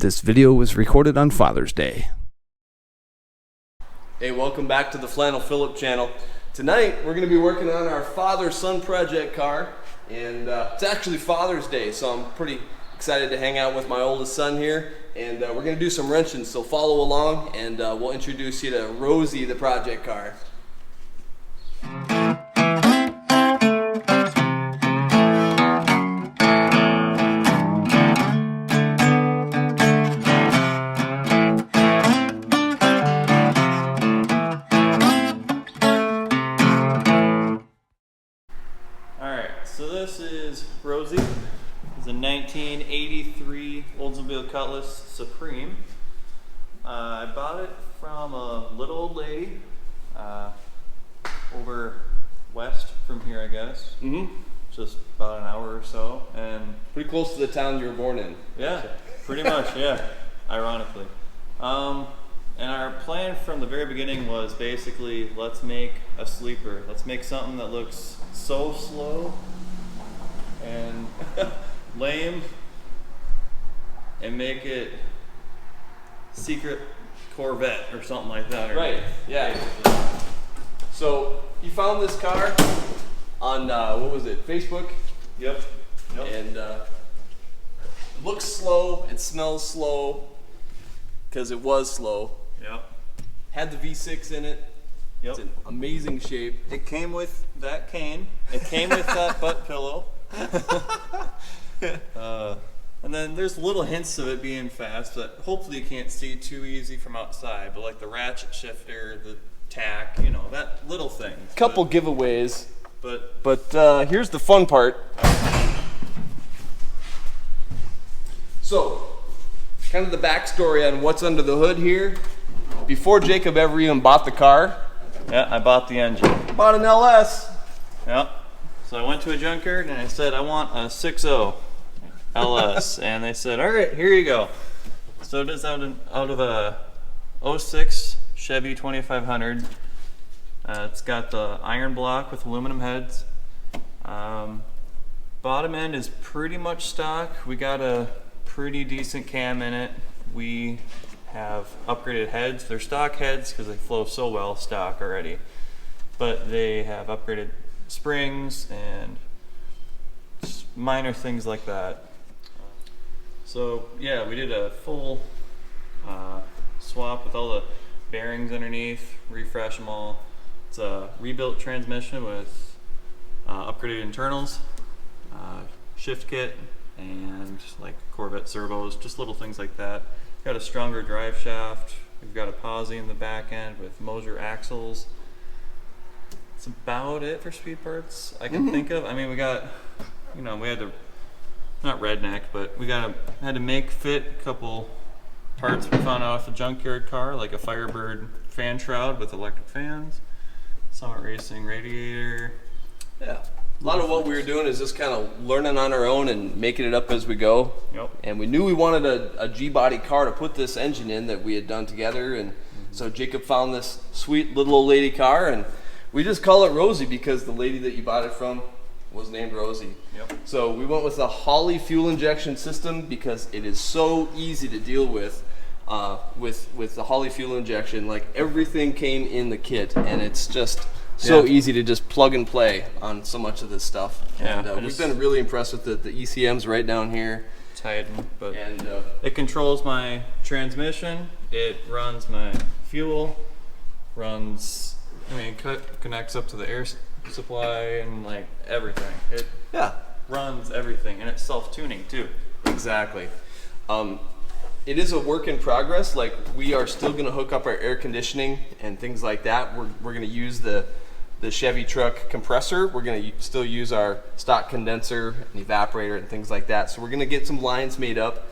This video was recorded on Father's Day. Hey, welcome back to the Flannel Phillip channel. Tonight we're going to be working on our father-son project car, and it's actually Father's Day, so I'm pretty excited to hang out with my oldest son here, and we're going to do some wrenching, so follow along and we'll introduce you to Rosie, the project car. So this is Rosie. It's a 1983 Oldsmobile Cutlass Supreme. I bought it from a little old lady over west from here, I guess. Just about an hour or so, and Pretty close to the town you were born in. yeah, pretty much, yeah. Ironically, and our plan from the very beginning was basically, let's make a sleeper. Let's make something that looks so slow and lame, and make it secret Corvette or something like that. Right, yeah. So you found this car on, what was it, Facebook? Yep. And it looks slow, it smells slow, because it was slow. Yep. Had the V6 in it. Yep. It's in amazing shape. It came with that cane. It came with that butt pillow. And then there's little hints of it being fast, but hopefully you can't see too easy from outside. But like the ratchet shifter, the tack, you know, that little thing. Couple giveaways. But here's the fun part. So, kind of the backstory on what's under the hood here. Before Jacob ever even bought the car, yeah, I bought the engine. bought an LS. Yep. So I went to a junkyard and I said, I want a 6.0 LS. And they said, all right, here you go. So it is out of a 06 Chevy 2500. It's got the iron block with aluminum heads. Bottom end is pretty much stock. We got a pretty decent cam in it. We have upgraded heads. They're stock heads because they flow so well stock already. But they have upgraded springs and just minor things like that. So yeah, we did a full swap with all the bearings underneath, refresh them all. It's a rebuilt transmission with upgraded internals, shift kit, and like Corvette servos, just little things like that. Got a stronger drive shaft. We've got a posi in the back end with Moser axles. That's about it for speed parts I can think of. I mean, we got, you know, we had to, not redneck, but we had to make fit a couple parts we found out off the junkyard car, like a Firebird fan shroud with electric fans, Summit Racing radiator. Yeah. A lot of what we were doing is just kind of learning on our own and making it up as we go. Yep. And we knew we wanted a G-body car to put this engine in that we had done together. And so Jacob found this sweet little old lady car, and we just call it Rosie because the lady that you bought it from was named Rosie. Yep. So we went with the Holley fuel injection system because it is so easy to deal with the Holley fuel injection. Like, everything came in the kit, and it's just so easy to just plug and play on so much of this stuff. Yeah, And we've been really impressed with the ECMs right down here. Titan, but And it controls my transmission. It runs my fuel. Runs, I mean, connects up to the air supply and like everything. It runs everything, and it's self-tuning too. Exactly. It is a work in progress. Like, we are still going to hook up our air conditioning and things like that. We're going to use the Chevy truck compressor. We're going to still use our stock condenser and evaporator and things like that. So we're going to get some lines made up.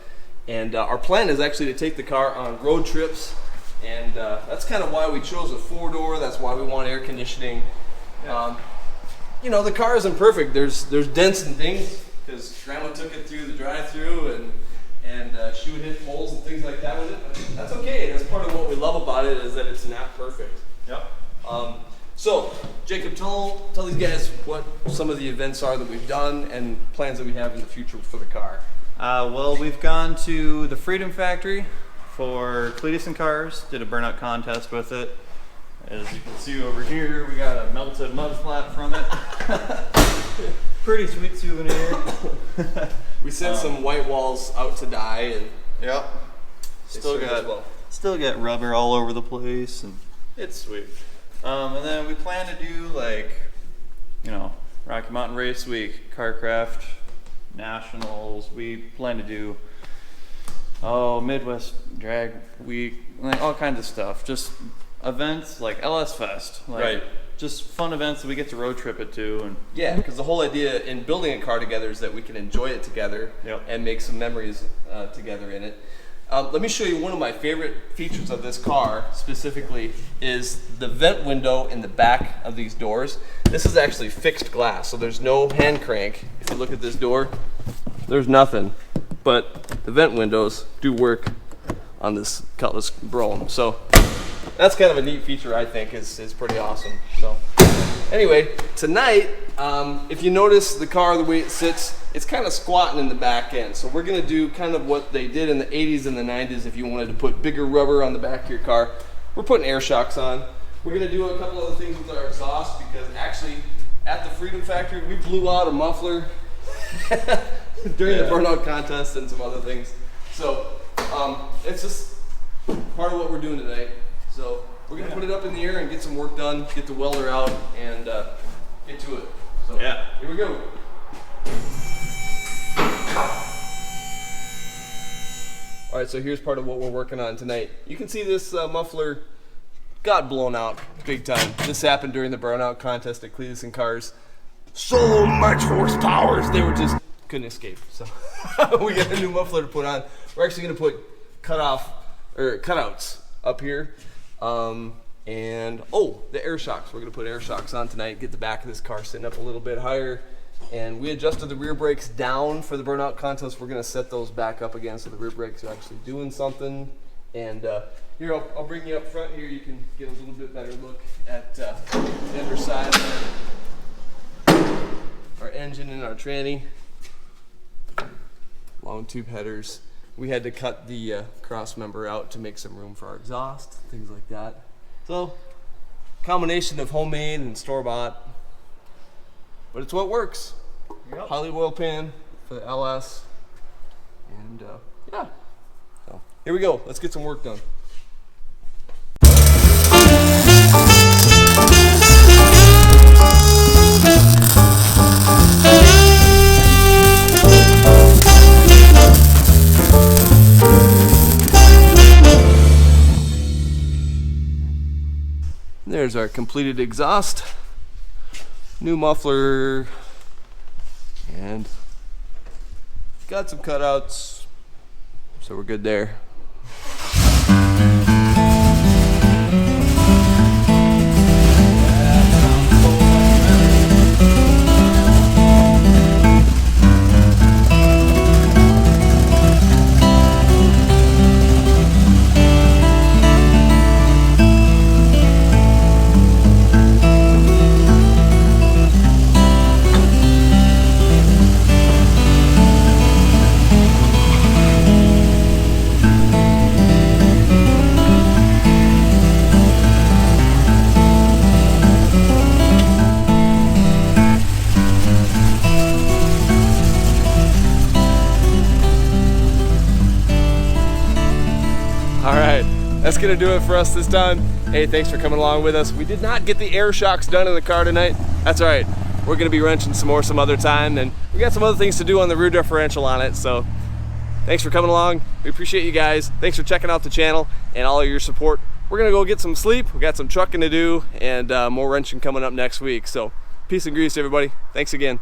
And our plan is actually to take the car on road trips. And that's kind of why we chose a 4-door. That's why we want air conditioning. You know, the car isn't perfect. There's dents and things because Grandma took it through the drive-through and she would hit poles and things like that with it. But that's okay. That's part of what we love about it, is that it's not perfect. Yep. So, Jacob, tell these guys what some of the events are that we've done and plans that we have in the future for the car. Well, we've gone to the Freedom Factory for Cleetus and cars. Did a burnout contest with it. As you can see over here, we got a melted mud flat from it. Pretty sweet souvenir. We sent some white walls out to dye, and yep. Still got rubber all over the place, and it's sweet. And then we plan to do Rocky Mountain Race Week, Carcraft Nationals. We plan to do Midwest Drag Week, all kinds of stuff. Just events like LS Fest, right? Just fun events that we get to road trip it to, and yeah, because the whole idea in building a car together is that we can enjoy it together and make some memories together in it. Let me show you one of my favorite features of this car specifically is the vent window in the back of these doors. This is actually fixed glass, so there's no hand crank. If you look at this door, there's nothing, but the vent windows do work on this Cutlass Brougham. So that's kind of a neat feature, I think, is pretty awesome. So anyway, tonight, if you notice the car, the way it sits, it's kind of squatting in the back end. So we're gonna do kind of what they did in the 80s and the 90s if you wanted to put bigger rubber on the back of your car. We're putting air shocks on. We're gonna do a couple other things with our exhaust because actually at the Freedom Factory, we blew out a muffler during the burnout contest and some other things. So it's just part of what we're doing tonight. So we're gonna put it up in the air and get some work done, get the welder out, and get to it. So here we go. All right, so here's part of what we're working on tonight. You can see this muffler got blown out big time. This happened during the burnout contest at Cleetus and Cars. So much horsepower, they were just couldn't escape. So we got a new muffler to put on. We're actually gonna put cutouts up here. And the air shocks. We're gonna put air shocks on tonight, get the back of this car sitting up a little bit higher. And we adjusted the rear brakes down for the burnout contest. We're gonna set those back up again so the rear brakes are actually doing something. And here, I'll bring you up front here. You can get a little bit better look at the underside of our engine and our tranny. Long tube headers. We had to cut the cross member out to make some room for our exhaust, things like that. So, combination of homemade and store-bought, but it's what works. Yep. Holley oil pan for the LS, and yeah. So, here we go. Let's get some work done. There's our completed exhaust, new muffler, and got some cutouts, so we're good there. That's gonna do it for us this time. Hey, thanks for coming along with us. We did not get the air shocks done in the car tonight. That's all right. We're gonna be wrenching some more some other time, and we got some other things to do on the rear differential on it. So thanks for coming along. We appreciate you guys. Thanks for checking out the channel and all of your support. We're gonna go get some sleep. We got some trucking to do and more wrenching coming up next week. So peace and grease, everybody. Thanks again.